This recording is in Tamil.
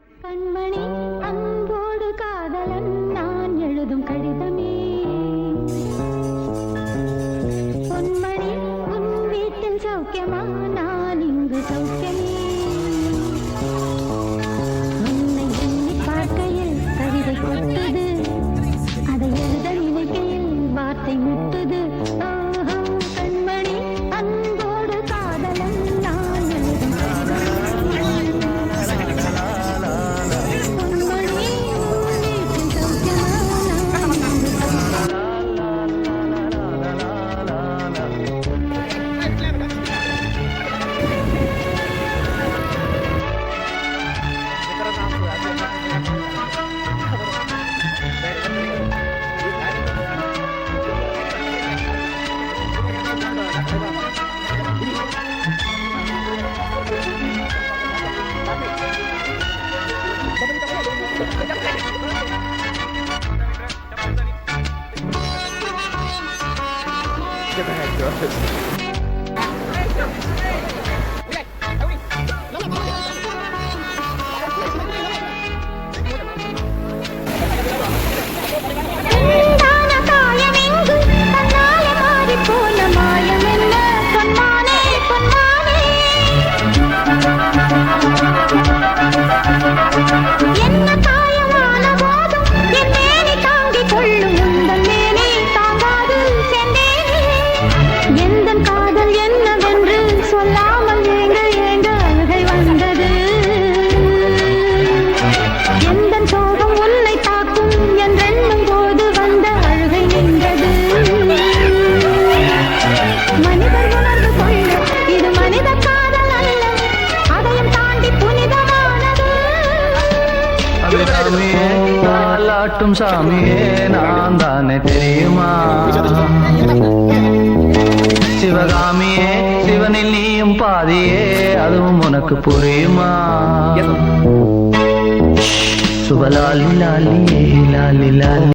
கண்மணி அன்போடு காதலன் நான் எழுதும் கடிதமே பொன்மணி உன் வீட்டில் சௌக்கியமா நான் இங்கு சௌக்கியமே உன்னை எண்ணி பார்க்கையில் கவிதை கொட்டுது அதை எழுத நினைக்கையில் வார்த்தை முட்டுது கண்மணி அன்போடு காதலன் நான் எழுதும் Get the heck goes. நாளாட்டும் சாமியே நான் தானே தெரியுமா சிவகாமியே சிவனில் நீயும் பாதியே அதுவும் உனக்கு புரியுமா சுபலாலி லாலி லாலி லாலி